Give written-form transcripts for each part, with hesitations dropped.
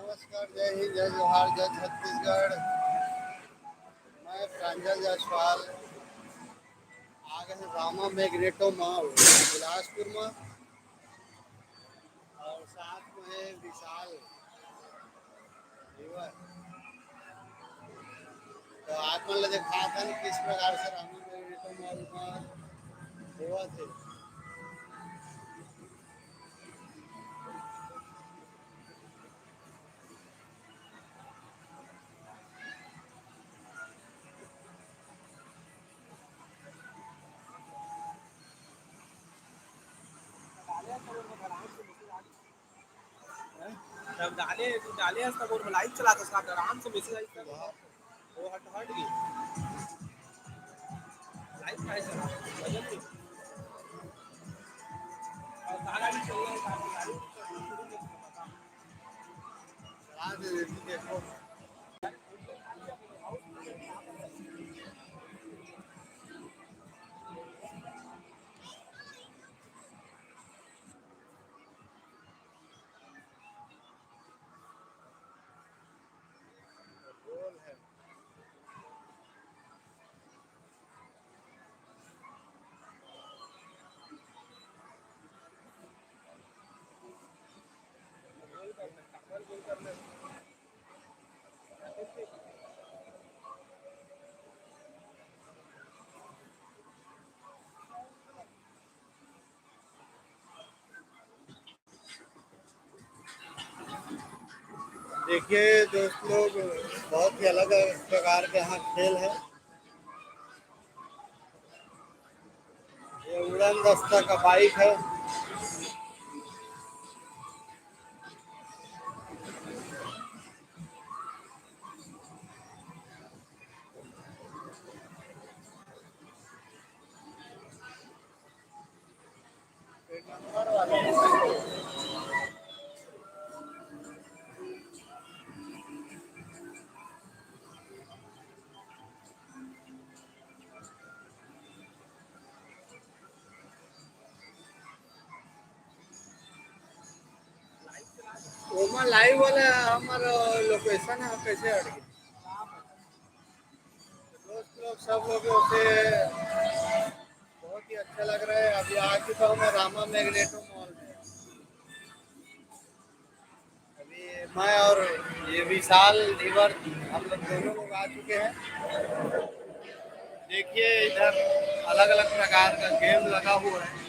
नमस्कार, जय हिंद, जय जोहार, जय छत्तीसगढ़। मैं प्रांजल जायसवाल आ गए हैं रामा मैग्नेटो मॉल बिलासपुर में, और साथ में है विशाल रिवर। तो आप मन ला देखा था किस प्रकार से रामा मैग्नेटो मॉल में हुआ थे। जब डाले तू डाले असता बोल लाइव चलात असता आराम से मैसेज आई तर वो हट हट गई लाइव काय चला बदल गई और गाना भी चल रहा है गाड़ी चला दे देखो। रोल है। देखिए दोस्त लोग, बहुत ही अलग प्रकार के यहाँ खेल है। ये उड़न दस्ता का बाइक है। एक नंबर वाला। ओमा लाइव वाला हमारा लोकेशन है, कैसे हट गया। दोस्त लोग सब लोगों से बहुत ही अच्छा लग रहा है। अभी आ चुका हूँ मैं रामा मैग्नेटो मॉल में। अभी मैं और ये विशाल रिवर, हम लोग दोनों लोग आ चुके हैं। देखिए इधर अलग अलग प्रकार का गेम लगा हुआ है।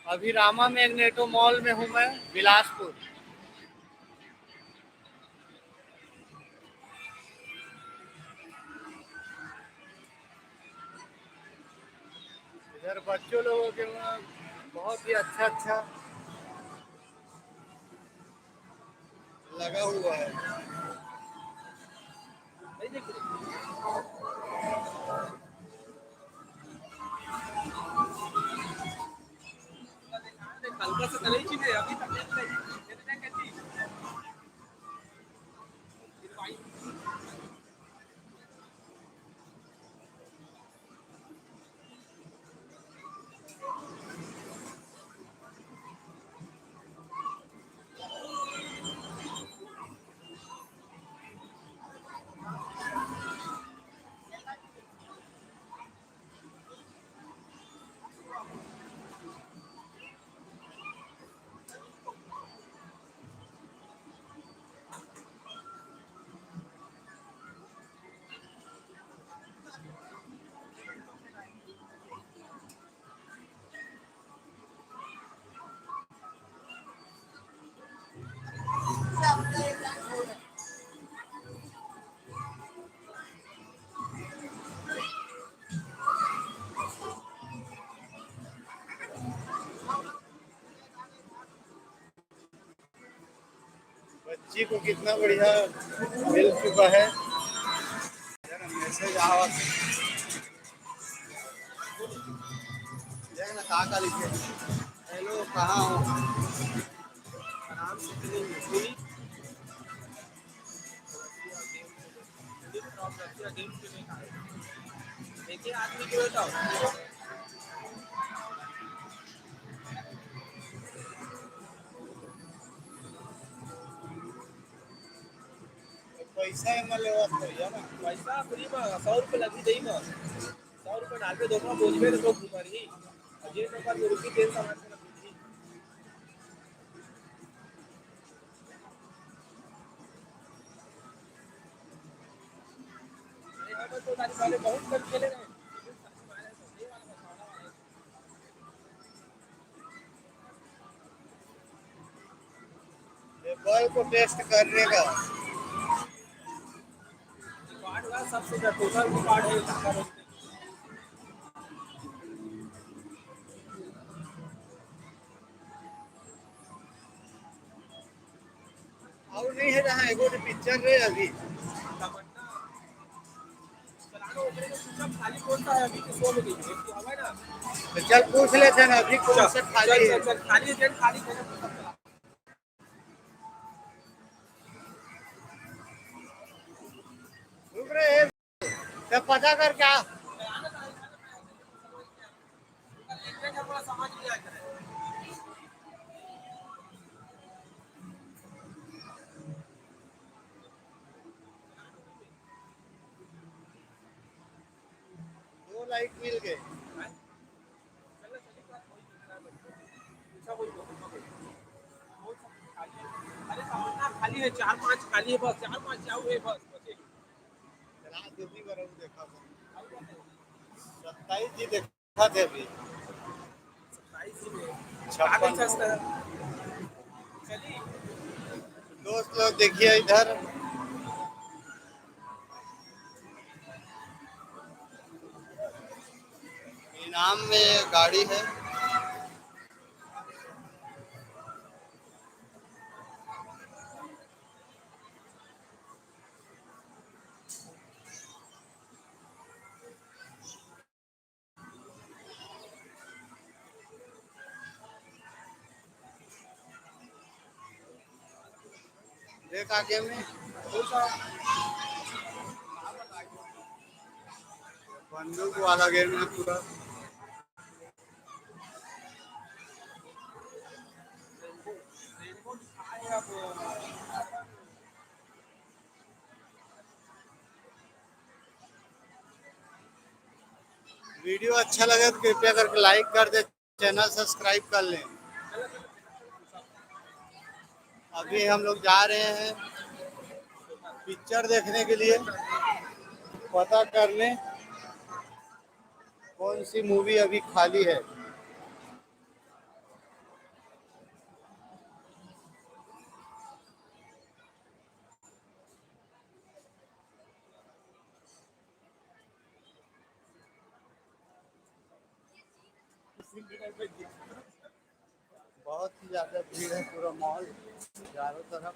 अभी रामा मैग्नेटो मॉल में हूँ मैं, बिलासपुर। इधर बच्चों लोगों के वहाँ बहुत ही अच्छा अच्छा लगा हुआ है। नहीं देख रही हल्का सा चले ही अभी तक देख रही ये तो कहती फिर भाई बच्ची को कितना बढ़िया मिल चुका है। मैसेज आवा ना, कहाँ लिखे हेलो कहाँ हो। आराम से चलेंगे पूरी गेम ड्रॉप रखिए गेम के लिए ये आदमी जो है पैसा एम लेवत है ना। पैसा फ्री में 100 रुपये लगी दही में 100 रुपये डाल के दोनों बोझ में तो घूमर ही ये नंबर में रुपये तेल सामान से लगी अरे तो तारीख वाले बहुत कम खेले रहे बॉल को टेस्ट करने का कार्ड हुआ सबसे टोटल कार्ड है और नहीं है जहाँ एगो पिक्चर रहे अभी खाली कौन सा है अभी किसको में गई है ना तो चल पूछ लेते हैं ना अभी कौन सा खाली है। खाली एजेंट खाली रुक रहे हैं तब पता कर क्या समझ लिया करें दो लाइट मिल गए। खाली है 4-5 खाली है बस 4-5 जाओ है बस चला दूसरी बार और देखा 27 जी देखा थे अभी 27 में 56 चलिए दोस्त लोग देखिए इधर इनाम में गाड़ी है। देख आगे में बंदूक वाला गेम है पूरा। वीडियो अच्छा लगे तो कृपया करके लाइक कर दे चैनल सब्सक्राइब कर लें। अभी हम लोग जा रहे हैं पिक्चर देखने के लिए पता करने कौन सी मूवी अभी खाली है। बहुत ही ज्यादा भीड़ है पूरा मॉल चारों तरफ।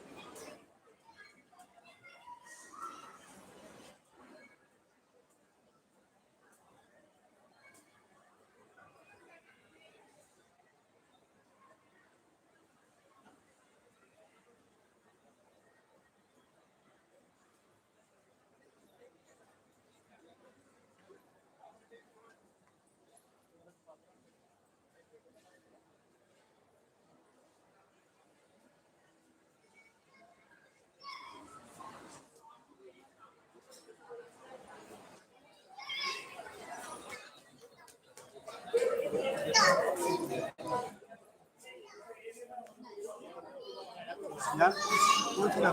पूछ ना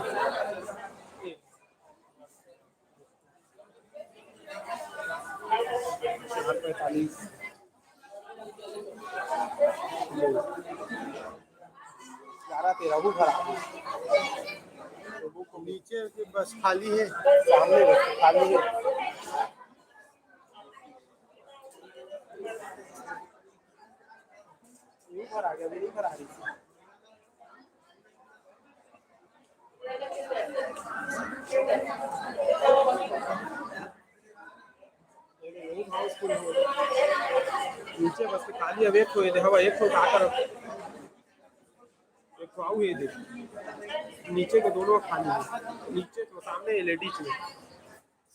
4:45 11:13 वो खराब नीचे की बस खाली है सामने बस खाली है यही घर आ गया मेरी घर आ रही थी हाउसफुल नीचे बस खाली अब एक तो हवा एक तो आकर एक तो आऊ ये देख नीचे के दोनों खाली है नीचे तो सामने लेडीज में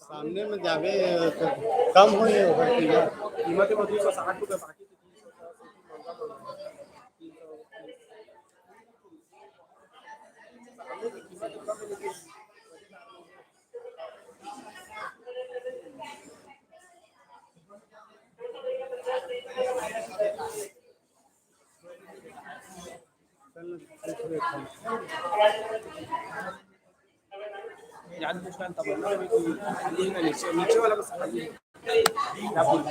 सामने में जावे तो कम हो ये होगा कि यार कीमत है 260 रुपये बाकी तो 350 सामने की कीमत कम है लेकिन याद पूछना तब ना अभी कोई खाली है नीचे नीचे वाला बस खाली है क्या बोल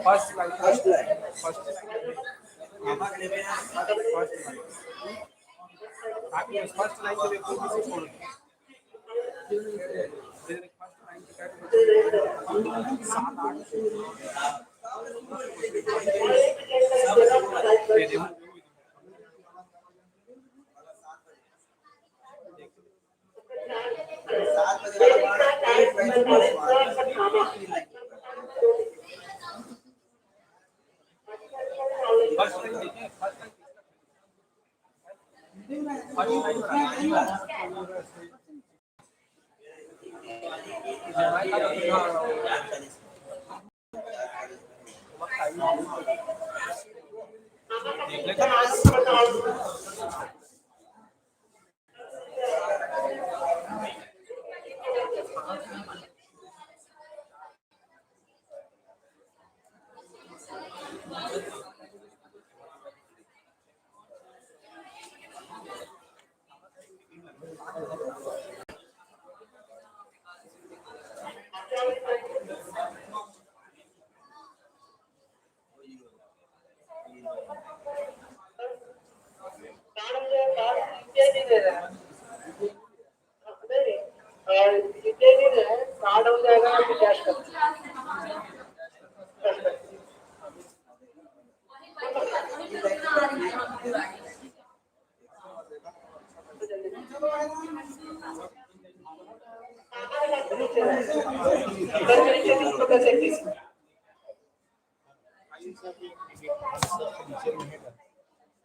फर्स्ट लाइन फर्स्ट लाइन के लिए कोई भी छोड़ फर्स्ट लाइन के 7-8 कार्ड हो जाएगा ना कैश कर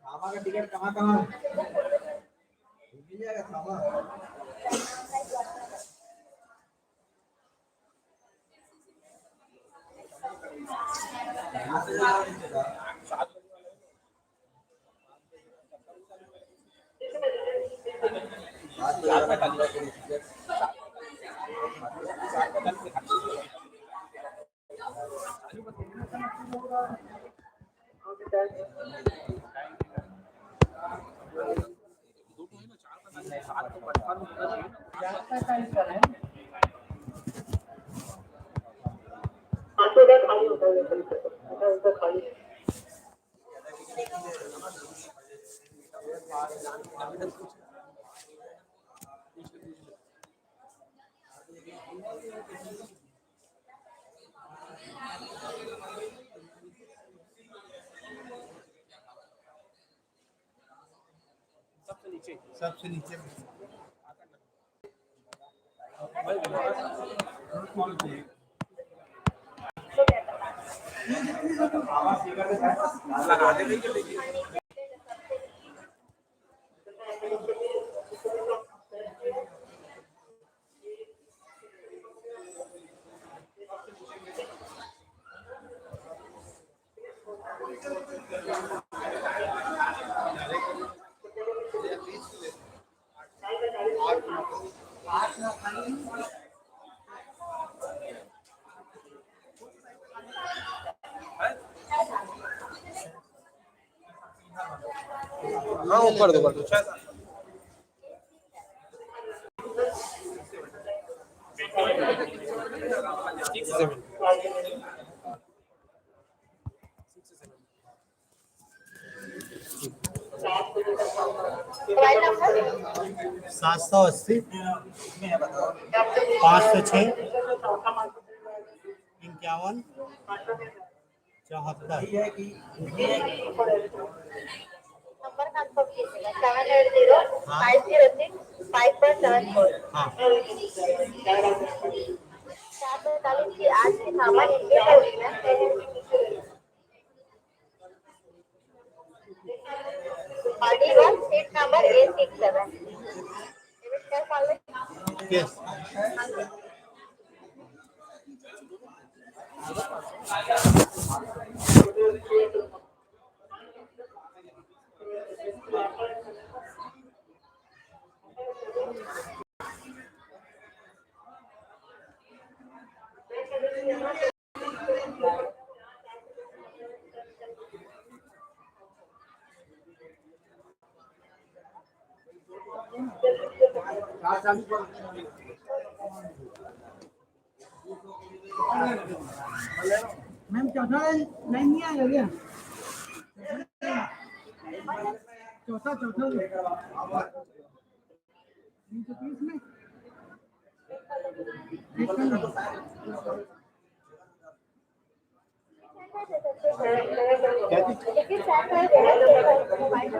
मामा का टिकट कहाँ कहाँ है? मिल जाएगा मामा। सबसे नीचे हाँ ऊपर दो कर दो मोबाइल नंबर 780 506 51 74। नंबर कंफर्म कीजिएगा 780-506-5474। हाँ 445 की आज की सामान इनके होगी ना। Audi 1 seat number A67 debit card call case ma'am चौथा लाइन नहीं आएगा क्या? चौथा 330 में टिकट चेक कर देना मोबाइल से